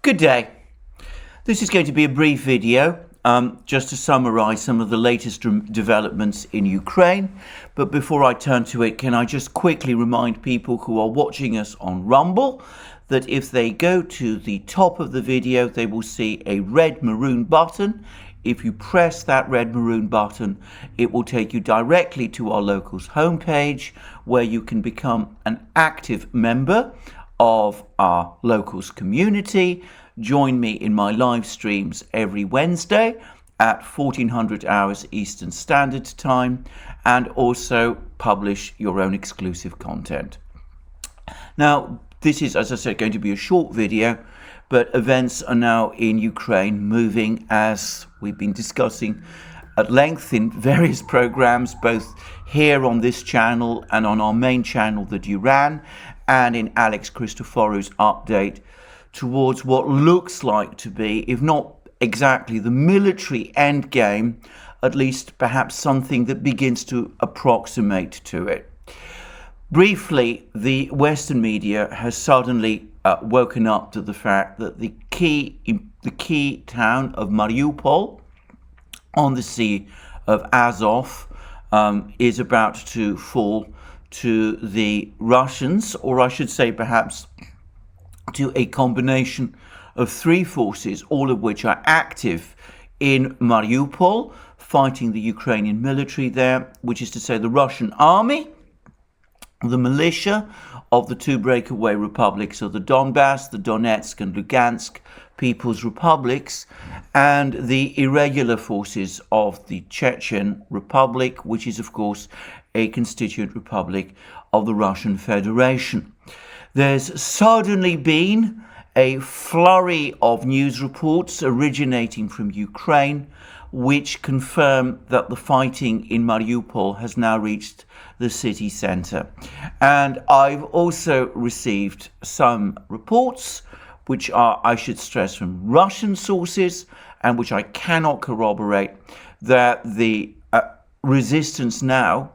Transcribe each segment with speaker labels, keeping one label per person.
Speaker 1: Good day. This is going to be a brief video just to summarize some of the latest developments in Ukraine. But before I turn to it, can I just quickly remind people who are watching us on Rumble that if they go to the top of the video, they will see a red maroon button. If you press that red maroon button, it will take you directly to our locals homepage, where you can become an active member of our locals community. Join me in my live streams every Wednesday at 1400 hours Eastern Standard Time, and also publish your own exclusive content. Now, this is, as I said, going to be a short video, but events are now in Ukraine moving, as we've been discussing at length in various programs, both here on this channel and on our main channel, the Duran, and in Alex Christophorou's update, towards what looks like to be, if not exactly the military endgame, at least perhaps something that begins to approximate to it. Briefly, the Western media has suddenly woken up to the fact that the key town of Mariupol on the Sea of Azov is about to fall to the Russians, or I should say perhaps to a combination of three forces, all of which are active in Mariupol, fighting the Ukrainian military there, which is to say the Russian army, the militia of the two breakaway republics of the Donbass, the Donetsk and Lugansk People's Republics, and the irregular forces of the Chechen Republic, which is, of course, a constituent republic of the Russian Federation. There's suddenly been a flurry of news reports originating from Ukraine, which confirm that the fighting in Mariupol has now reached the city center. And I've also received some reports, which are, I should stress, from Russian sources, and which I cannot corroborate, that the resistance now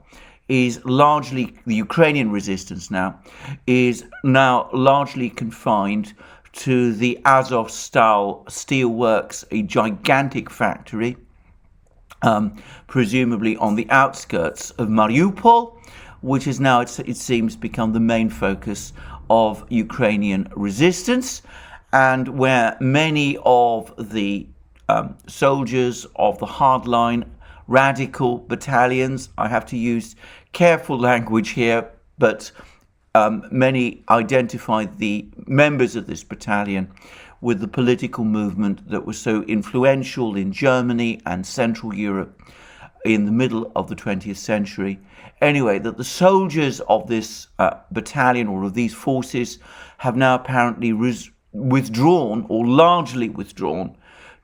Speaker 1: is largely, the Ukrainian resistance now, is now largely confined to the Azov-style steelworks, a gigantic factory, presumably on the outskirts of Mariupol, which is now, it seems, become the main focus of Ukrainian resistance, and where many of the soldiers of the hardline radical battalions, I have to use careful language here, but many identify the members of this battalion with the political movement that was so influential in Germany and Central Europe in the middle of the 20th century. Anyway, that the soldiers of this battalion, or of these forces, have now apparently withdrawn, or largely withdrawn,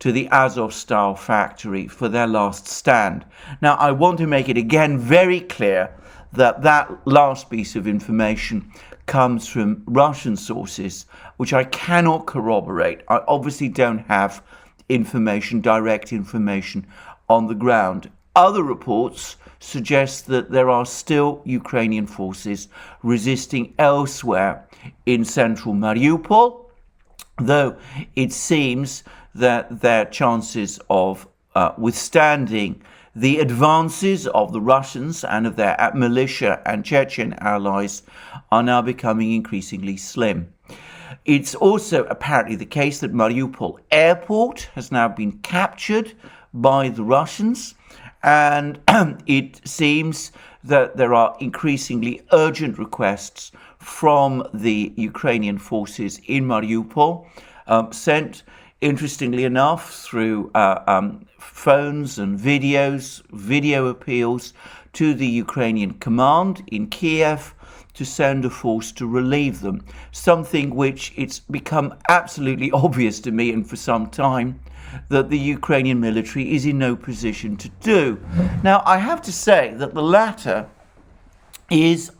Speaker 1: to the Azov-style factory for their last stand. Now, I want to make it again very clear that that last piece of information comes from Russian sources, which I cannot corroborate. I obviously don't have information, direct information on the ground. Other reports suggest that there are still Ukrainian forces resisting elsewhere in central Mariupol, though it seems that their chances of withstanding the advances of the Russians and of their militia and Chechen allies are now becoming increasingly slim. It's also apparently the case that Mariupol airport has now been captured by the Russians, and it seems that there are increasingly urgent requests from the Ukrainian forces in Mariupol, sent, interestingly enough, through phones and video appeals to the Ukrainian command in Kiev to send a force to relieve them, something which it's become absolutely obvious to me, and for some time, that the Ukrainian military is in no position to do. Now, I have to say that the latter is,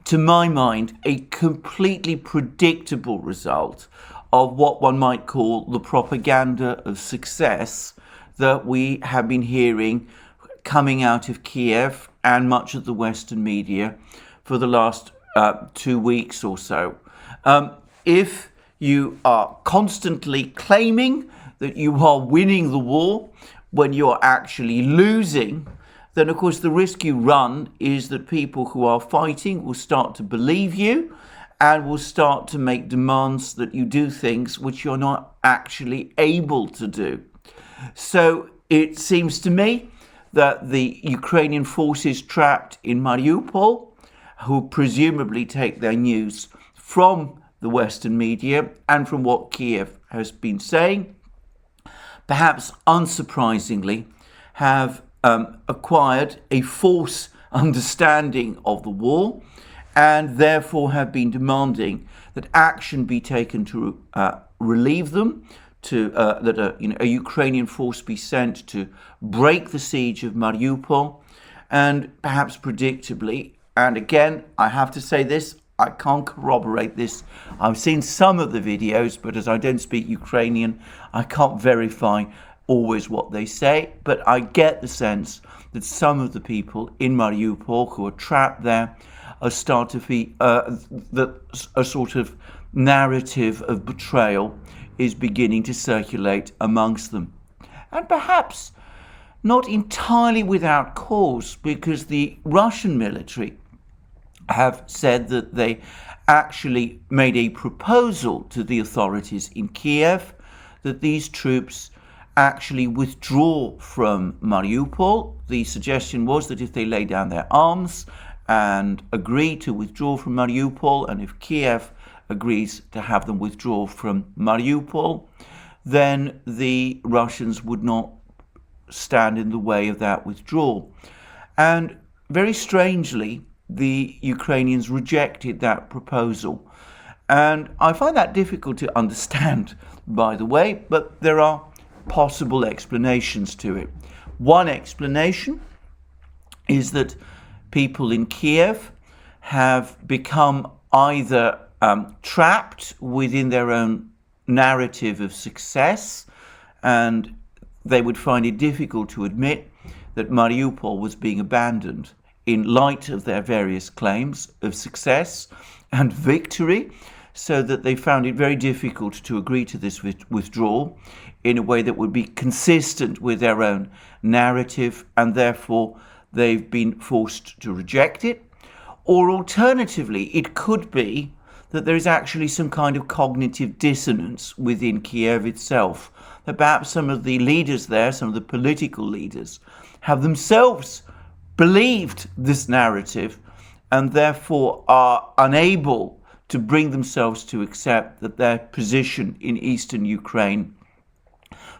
Speaker 1: to my mind, a completely predictable result of what one might call the propaganda of success that we have been hearing coming out of Kiev and much of the Western media for the last 2 weeks or so. If you are constantly claiming that you are winning the war when you are actually losing, then of course the risk you run is that people who are fighting will start to believe you and will start to make demands that you do things which you're not actually able to do. So it seems to me that the Ukrainian forces trapped in Mariupol, who presumably take their news from the Western media and from what Kiev has been saying, perhaps unsurprisingly, have acquired a false understanding of the war and therefore have been demanding that action be taken to relieve them, that a Ukrainian force be sent to break the siege of Mariupol, and perhaps predictably, and again, I have to say this, I can't corroborate this. I've seen some of the videos, but as I don't speak Ukrainian, I can't verify always what they say. But I get the sense that some of the people in Mariupol who are trapped there are starting to be that a sort of narrative of betrayal is beginning to circulate amongst them, and perhaps not entirely without cause, because the Russian military have said that they actually made a proposal to the authorities in Kiev that these troops actually withdraw from Mariupol. The suggestion was that if they lay down their arms and agree to withdraw from Mariupol, and if Kiev agrees to have them withdraw from Mariupol, then the Russians would not stand in the way of that withdrawal. And very strangely, the Ukrainians rejected that proposal. And I find that difficult to understand, by the way, but there are possible explanations to it. One explanation is that people in Kiev have become either trapped within their own narrative of success, and they would find it difficult to admit that Mariupol was being abandoned in light of their various claims of success and victory, so that they found it very difficult to agree to this withdrawal in a way that would be consistent with their own narrative, and therefore they've been forced to reject it. Or alternatively, it could be that there is actually some kind of cognitive dissonance within Kiev itself, that perhaps some of the leaders there, some of the political leaders, have themselves believed this narrative and therefore are unable to bring themselves to accept that their position in eastern Ukraine,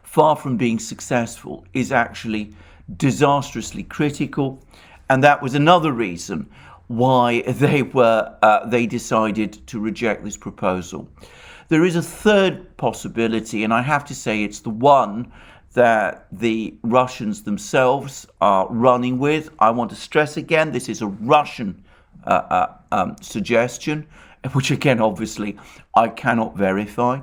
Speaker 1: far from being successful, is actually disastrously critical. And that was another reason why they decided to reject this proposal. There is a third possibility, and I have to say it's the one that the Russians themselves are running with. I want to stress again, this is a Russian suggestion, which again, obviously, I cannot verify.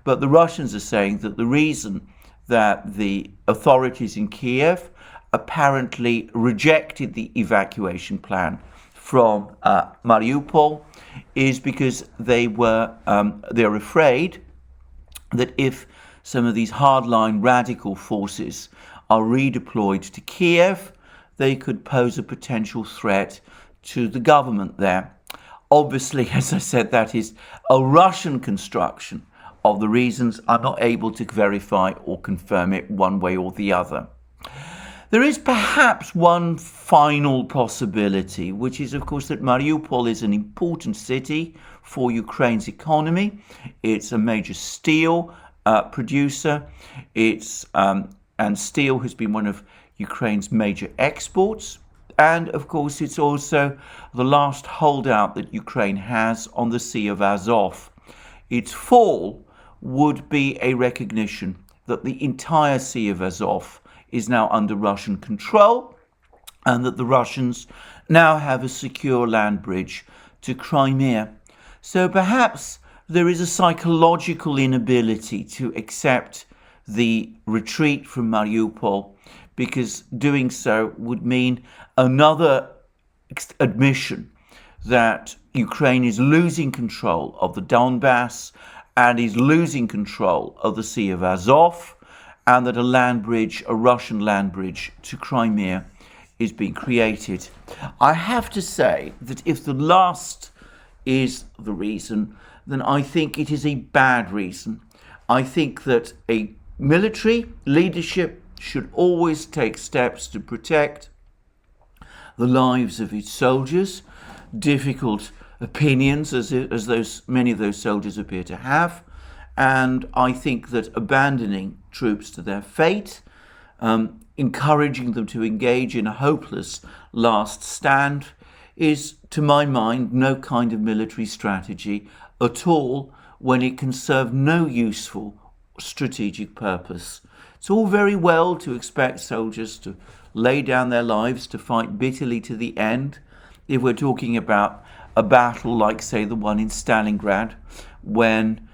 Speaker 1: But the Russians are saying that the reason that the authorities in Kiev apparently rejected the evacuation plan from Mariupol is because they're afraid that if some of these hardline radical forces are redeployed to Kiev, they could pose a potential threat to the government there. Obviously, as I said, that is a Russian construction of the reasons. I'm not able to verify or confirm it one way or the other. There is perhaps one final possibility, which is, of course, that Mariupol is an important city for Ukraine's economy. It's a major steel producer. And steel has been one of Ukraine's major exports. And, of course, it's also the last holdout that Ukraine has on the Sea of Azov. Its fall would be a recognition that the entire Sea of Azov is now under Russian control, and that the Russians now have a secure land bridge to Crimea. So perhaps there is a psychological inability to accept the retreat from Mariupol, because doing so would mean another admission that Ukraine is losing control of the Donbass and is losing control of the Sea of Azov, and that a Russian land bridge to Crimea is being created. I have to say that if the last is the reason, then I think it is a bad reason. I think that a military leadership should always take steps to protect the lives of its soldiers, difficult opinions as many of those soldiers appear to have, and I think that abandoning troops to their fate, encouraging them to engage in a hopeless last stand, is, to my mind, no kind of military strategy at all when it can serve no useful strategic purpose. It's all very well to expect soldiers to lay down their lives to fight bitterly to the end. If we're talking about a battle like, say, the one in Stalingrad, when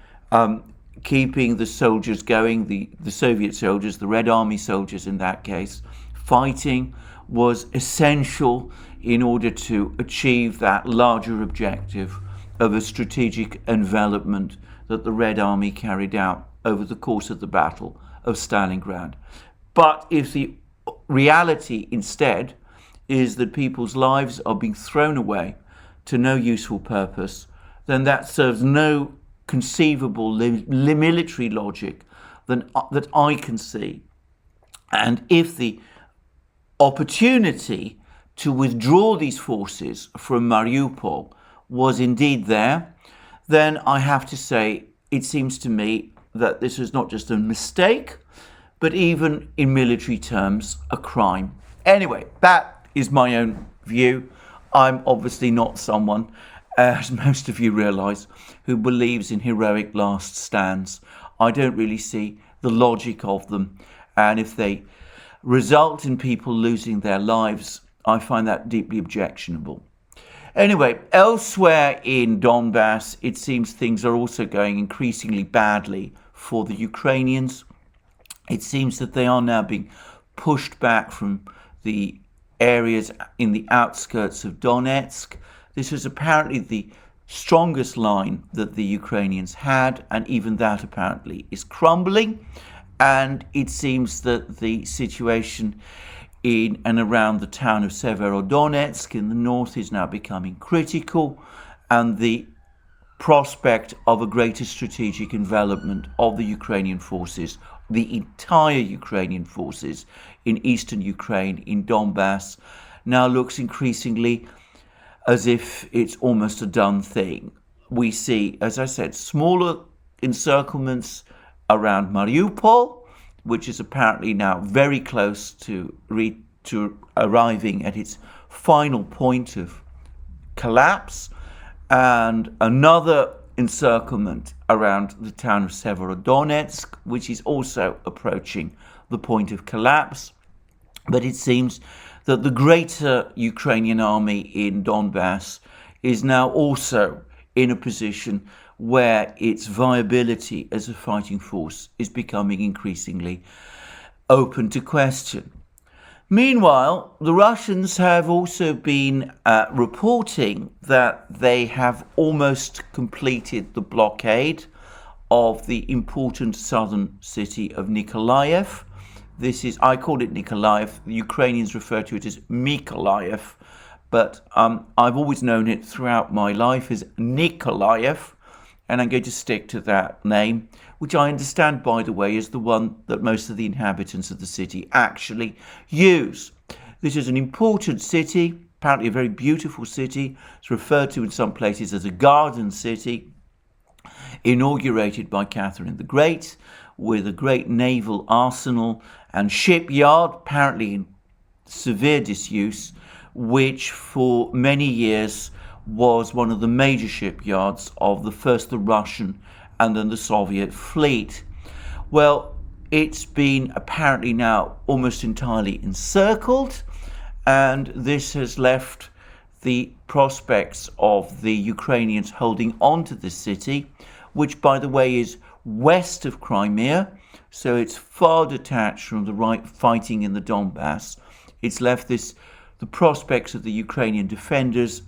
Speaker 1: keeping the soldiers going, the Soviet soldiers, the Red Army soldiers in that case, fighting was essential in order to achieve that larger objective of a strategic envelopment that the Red Army carried out over the course of the Battle of Stalingrad. But if the reality instead is that people's lives are being thrown away to no useful purpose, then that serves no conceivable military logic that I can see. And if the opportunity to withdraw these forces from Mariupol was indeed there, then I have to say it seems to me that this is not just a mistake, but even in military terms, a crime. Anyway, that is my own view. I'm obviously not someone, as most of you realise, who believes in heroic last stands. I don't really see the logic of them, and if they result in people losing their lives, I find that deeply objectionable. Anyway, elsewhere in Donbass, it seems things are also going increasingly badly for the Ukrainians. It seems that they are now being pushed back from the areas in the outskirts of Donetsk. This was apparently the strongest line that the Ukrainians had, and even that apparently is crumbling. And it seems that the situation in and around the town of Severodonetsk in the north is now becoming critical, and the prospect of a greater strategic envelopment of the Ukrainian forces, the entire Ukrainian forces in eastern Ukraine, in Donbass, now looks increasingly as if it's almost a done thing. We see, as I said, smaller encirclements around Mariupol, which is apparently now very close to arriving at its final point of collapse, and another encirclement around the town of Severodonetsk, which is also approaching the point of collapse. But it seems that the greater Ukrainian army in Donbass is now also in a position where its viability as a fighting force is becoming increasingly open to question. Meanwhile, the Russians have also been reporting that they have almost completed the blockade of the important southern city of Nikolaev. I call it Nikolaev. The Ukrainians refer to it as Mykolaiv, but I've always known it throughout my life as Nikolaev, and I'm going to stick to that name, which I understand, by the way, is the one that most of the inhabitants of the city actually use. This is an important city, apparently a very beautiful city. It's referred to in some places as a garden city, inaugurated by Catherine the Great, with a great naval arsenal and shipyard, apparently in severe disuse, which for many years was one of the major shipyards of the Russian and then the Soviet fleet. Well, it's been apparently now almost entirely encircled, and this has left the prospects of the Ukrainians holding on to the city, which, by the way, is west of Crimea, so it's far detached from the right fighting in the Donbass. It's left the prospects of the Ukrainian defenders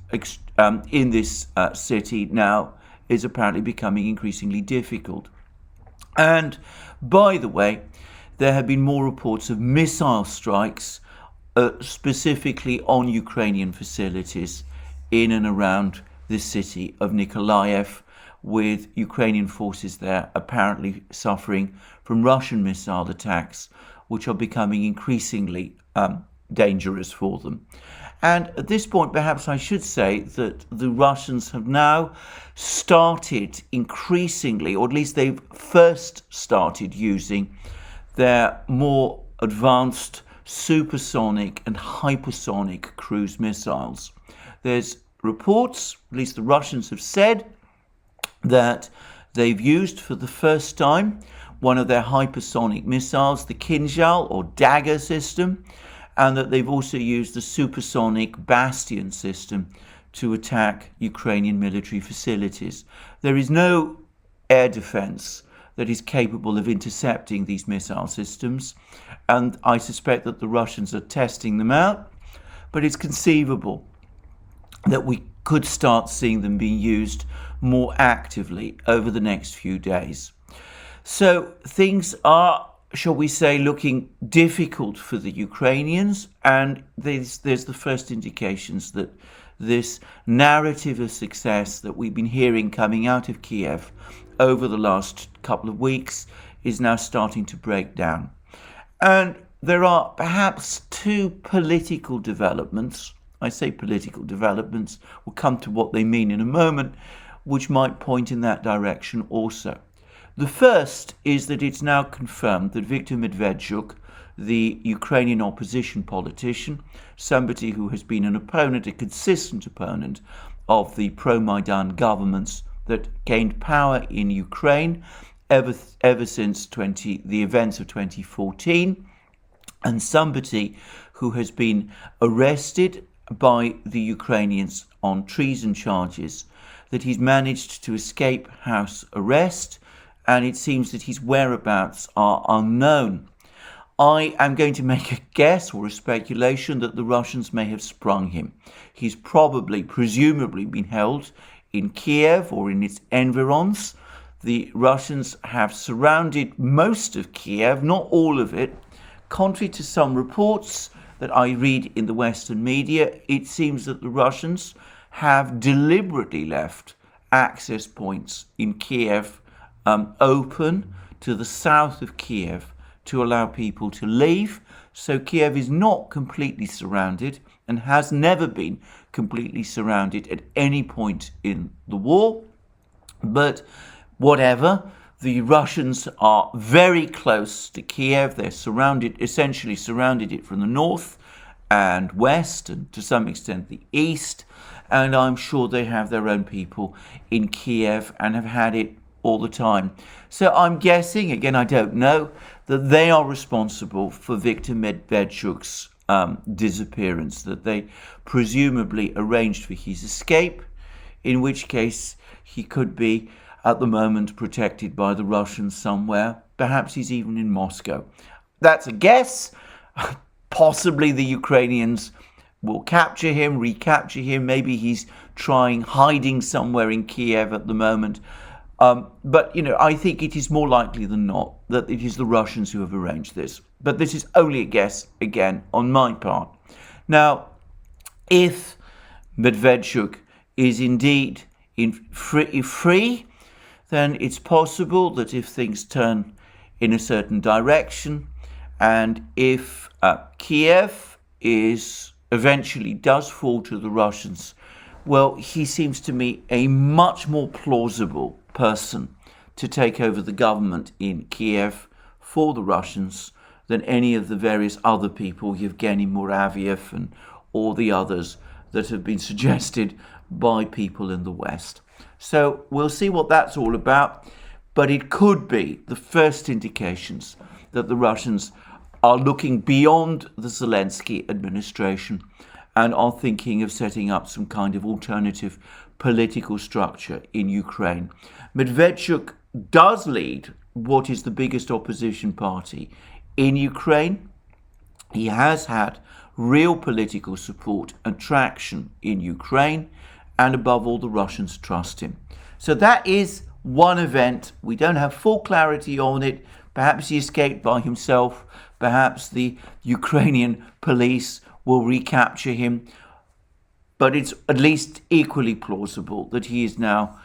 Speaker 1: in this city now is apparently becoming increasingly difficult. And by the way, there have been more reports of missile strikes specifically on Ukrainian facilities in and around the city of Nikolaev, with Ukrainian forces there apparently suffering from Russian missile attacks, which are becoming increasingly dangerous for them. And at this point, perhaps I should say that the Russians have now started increasingly, or at least they've first started using their more advanced supersonic and hypersonic cruise missiles. There's reports, at least the Russians have said, that they've used for the first time one of their hypersonic missiles, the Kinzhal or Dagger system, and that they've also used the supersonic Bastion system to attack Ukrainian military facilities. There is no air defense that is capable of intercepting these missile systems, and I suspect that the Russians are testing them out, but it's conceivable that we could start seeing them being used more actively over the next few days. So things are, shall we say, looking difficult for the Ukrainians, and there's the first indications that this narrative of success that we've been hearing coming out of Kiev over the last couple of weeks is now starting to break down. And there are perhaps two political developments. I say political developments, we'll come to what they mean in a moment, which might point in that direction also. The first is that it's now confirmed that Viktor Medvedchuk, the Ukrainian opposition politician, somebody who has been an opponent, a consistent opponent of the pro-Maidan governments that gained power in Ukraine ever since the events of 2014, and somebody who has been arrested by the Ukrainians on treason charges, that he's managed to escape house arrest, and it seems that his whereabouts are unknown. I am going to make a guess or a speculation that the Russians may have sprung him. He's presumably been held in Kiev or in its environs. The Russians have surrounded most of Kiev, not all of it. Contrary to some reports that I read in the Western media, it seems that the Russians have deliberately left access points in Kiev open to the south of Kiev to allow people to leave. So Kiev is not completely surrounded and has never been completely surrounded at any point in the war. But whatever, the Russians are very close to Kiev. They're essentially surrounded it from the north and west, and to some extent the east. And I'm sure they have their own people in Kiev and have had it all the time. So I'm guessing, again, I don't know, that they are responsible for Viktor Medvedchuk's disappearance, that they presumably arranged for his escape, in which case he could be at the moment protected by the Russians somewhere. Perhaps he's even in Moscow. That's a guess. Possibly the Ukrainians will capture him, recapture him. Maybe he's hiding somewhere in Kiev at the moment. But, I think it is more likely than not that it is the Russians who have arranged this. But this is only a guess, again, on my part. Now, if Medvedchuk is indeed free, then it's possible that if things turn in a certain direction, and if Kiev eventually does fall to the Russians, well, he seems to me a much more plausible person to take over the government in Kiev for the Russians than any of the various other people, Yevgeny Muraviev and all the others that have been suggested by people in the West. So we'll see what that's all about, but it could be the first indications that the Russians are looking beyond the Zelensky administration and are thinking of setting up some kind of alternative political structure in Ukraine. Medvedchuk does lead what is the biggest opposition party in Ukraine. He has had real political support and traction in Ukraine, and above all, the Russians trust him. So that is one event. We don't have full clarity on it. Perhaps he escaped by himself. Perhaps the Ukrainian police will recapture him. But it's at least equally plausible that he is now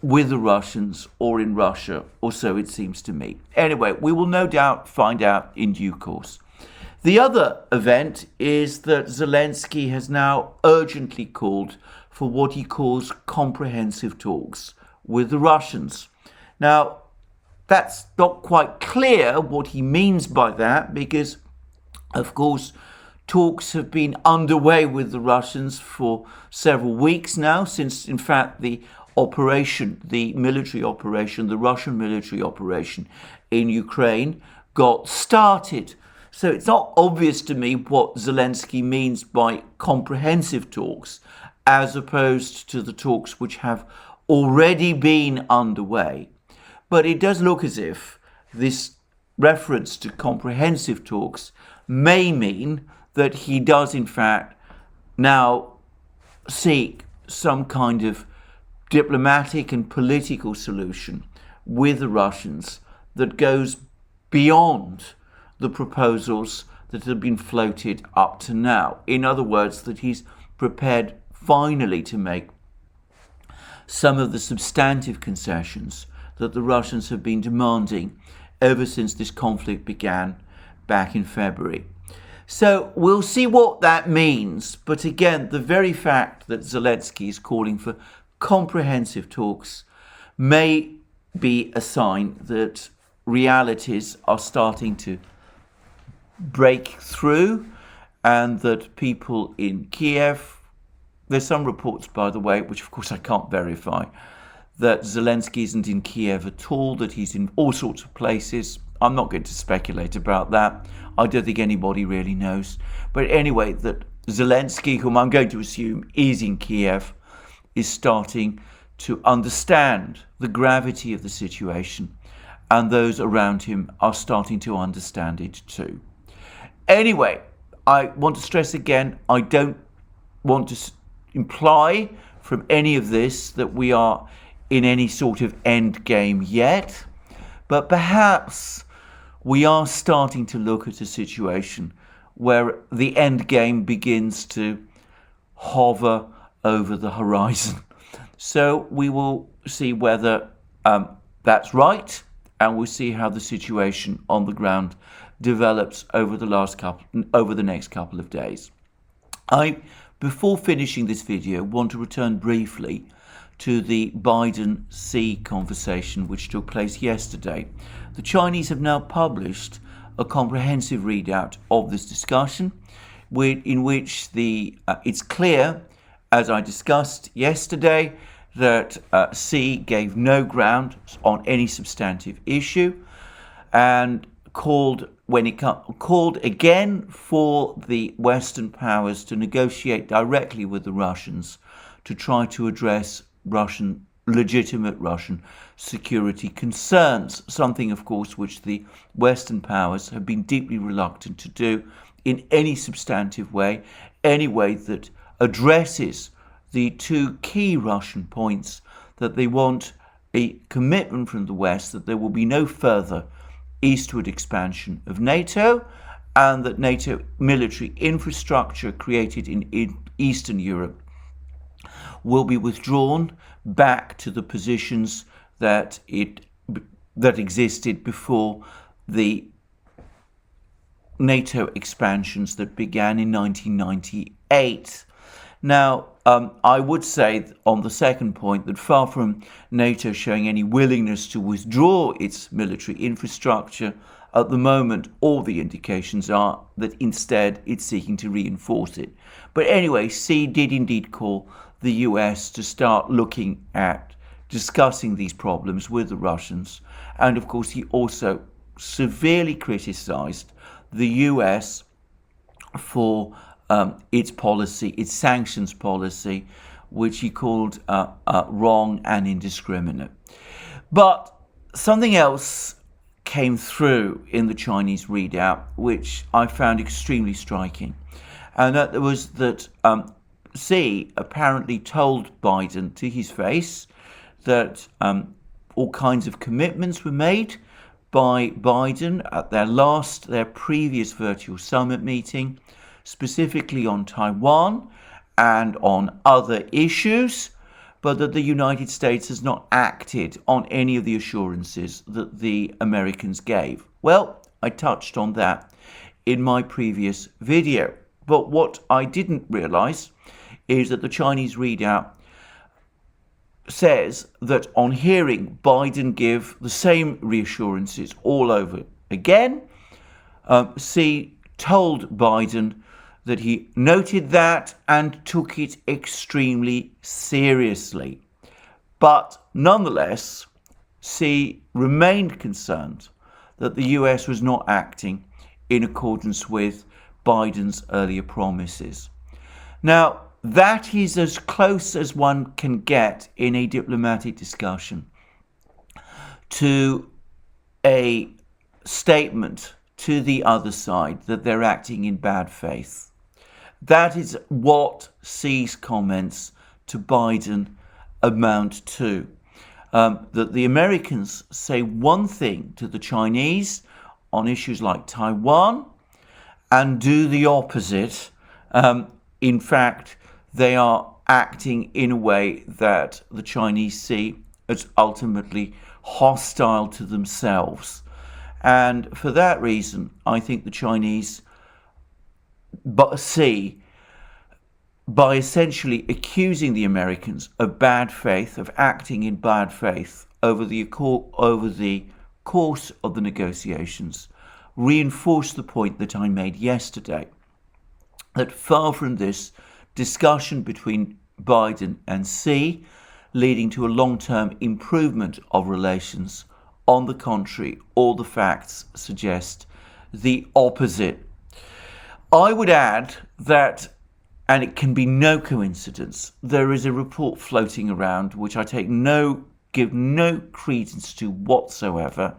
Speaker 1: with the Russians or in Russia, or so it seems to me. Anyway, we will no doubt find out in due course. The other event is that Zelensky has now urgently called for what he calls comprehensive talks with the Russians. Now, that's not quite clear what he means by that, because, of course, talks have been underway with the Russians for several weeks now, since, in fact, the military operation, the Russian military operation in Ukraine got started. So it's not obvious to me what Zelensky means by comprehensive talks, as opposed to the talks which have already been underway. But it does look as if this reference to comprehensive talks may mean that he does, in fact, now seek some kind of diplomatic and political solution with the Russians that goes beyond the proposals that have been floated up to now. In other words, that he's prepared finally to make some of the substantive concessions that the Russians have been demanding ever since this conflict began back in February. So we'll see what that means. But again, the very fact that Zelensky is calling for comprehensive talks may be a sign that realities are starting to break through, and that people in Kiev, there's some reports, by the way, which of course I can't verify, that Zelensky isn't in Kiev at all, that he's in all sorts of places. I'm not going to speculate about that. I don't think anybody really knows. But anyway, that Zelensky, whom I'm going to assume is in Kiev, is starting to understand the gravity of the situation, and those around him are starting to understand it too. Anyway, I want to stress again, I don't want to imply from any of this that we are in any sort of end game yet, but perhaps we are starting to look at a situation where the end game begins to hover over the horizon. So we will see whether that's right, and we'll see how the situation on the ground develops over the next couple of days. Before finishing this video, want to return briefly to the Biden-Xi conversation which took place yesterday. The Chinese have now published a comprehensive readout of this discussion, in which it's clear, as I discussed yesterday, that Xi gave no ground on any substantive issue, and called again for the Western powers to negotiate directly with the Russians to try to address legitimate Russian security concerns, something, of course, which the Western powers have been deeply reluctant to do in any substantive way, any way that addresses the two key Russian points: that they want a commitment from the West that there will be no further eastward expansion of NATO, and that NATO military infrastructure created in Eastern Europe will be withdrawn back to the positions that existed before the NATO expansions that began in 1998. Now, I would say on the second point that far from NATO showing any willingness to withdraw its military infrastructure, at the moment all the indications are that instead it's seeking to reinforce it. But anyway, Xi did indeed call the US to start looking at discussing these problems with the Russians. And of course, he also severely criticized the US for its policy, its sanctions policy, which he called wrong and indiscriminate. But something else came through in the Chinese readout, which I found extremely striking. And that was that Xi apparently told Biden to his face that all kinds of commitments were made by Biden at their previous virtual summit meeting, specifically on Taiwan and on other issues, but that the United States has not acted on any of the assurances that the Americans gave. Well, I touched on that in my previous video. But what I didn't realize is that the Chinese readout says that on hearing Biden give the same reassurances all over again, Xi told Biden that he noted that and took it extremely seriously. But nonetheless, Xi remained concerned that the US was not acting in accordance with Biden's earlier promises. Now, that is as close as one can get in a diplomatic discussion to a statement to the other side that they're acting in bad faith. That is what Xi's comments to Biden amount to. That the Americans say one thing to the Chinese on issues like Taiwan and do the opposite. In fact, they are acting in a way that the Chinese see as ultimately hostile to themselves. And for that reason, I think the Chinese see, by essentially accusing the Americans of bad faith, of acting in bad faith over the course of the negotiations, reinforce the point that I made yesterday, that far from this discussion between Biden and Xi leading to a long-term improvement of relations, on the contrary, all the facts suggest the opposite. I would add that, and it can be no coincidence, there is a report floating around which I give no credence to whatsoever,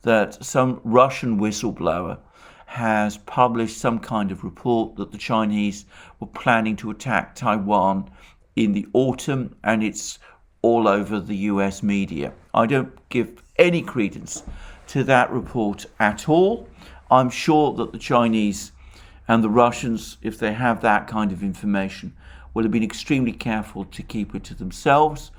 Speaker 1: that some Russian whistleblower has published some kind of report that the Chinese were planning to attack Taiwan in the autumn, and it's all over the US media. I don't give any credence to that report at all. I'm sure that the Chinese and the Russians, if they have that kind of information, will have been extremely careful to keep it to themselves.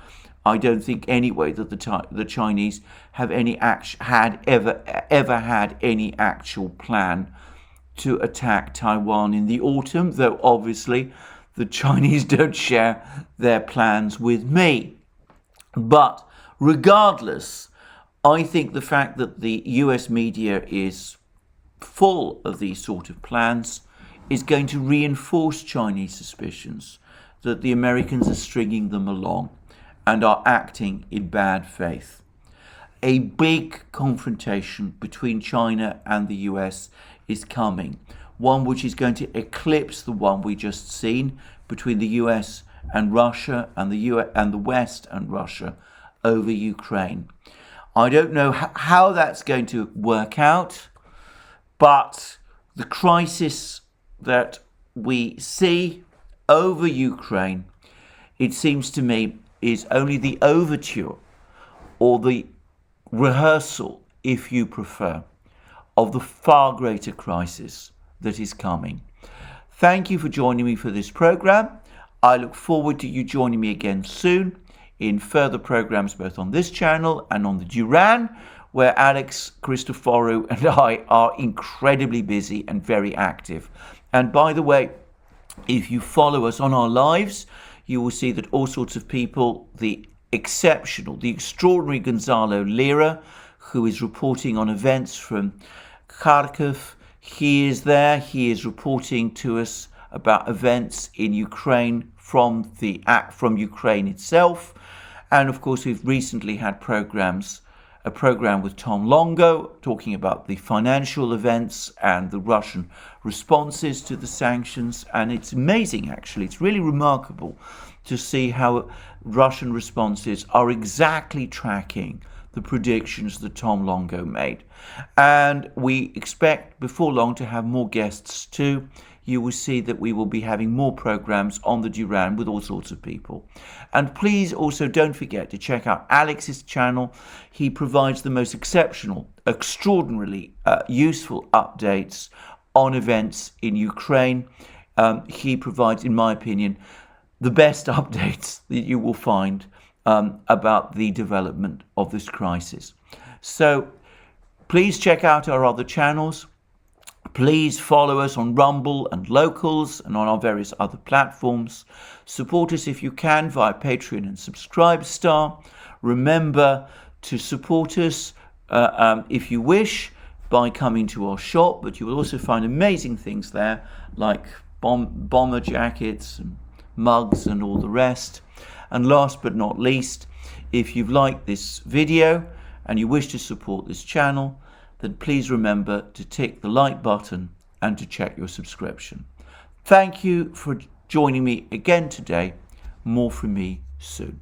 Speaker 1: I don't think anyway that the Chinese have ever had any actual plan to attack Taiwan in the autumn, though obviously the Chinese don't share their plans with me. But regardless, I think the fact that the US media is full of these sort of plans is going to reinforce Chinese suspicions that the Americans are stringing them along and are acting in bad faith. A big confrontation between China and the US is coming, one which is going to eclipse the one we just seen between the US and Russia and the West and Russia over Ukraine. I don't know how that's going to work out, but the crisis that we see over Ukraine, it seems to me, is only the overture or the rehearsal, if you prefer, of the far greater crisis that is coming. Thank you for joining me for this program. I look forward to you joining me again soon in further programs both on this channel and on the Duran, where Alex Christoforou and I are incredibly busy and very active. And by the way, if you follow us on our lives, you will see that all sorts of people, the extraordinary Gonzalo Lira, who is reporting on events from Kharkiv, he is there. He is reporting to us about events in Ukraine from Ukraine itself. And of course, we've recently had a program with Tom Longo talking about the financial events and the Russian responses to the sanctions. And it's amazing, actually. It's really remarkable to see how Russian responses are exactly tracking the predictions that Tom Longo made. And we expect before long to have more guests too. you will see that we will be having more programs on the Duran with all sorts of people. And please also don't forget to check out Alex's channel. He provides the most exceptional, extraordinarily useful updates on events in Ukraine. He provides, in my opinion, the best updates that you will find about the development of this crisis. So please check out our other channels. Please follow us on Rumble and Locals and on our various other platforms. Support us if you can via Patreon and Subscribestar. Remember to support us if you wish by coming to our shop, but you will also find amazing things there like bomber jackets and mugs and all the rest. And last but not least, if you've liked this video and you wish to support this channel, then please remember to tick the like button and to check your subscription. Thank you for joining me again today. More from me soon.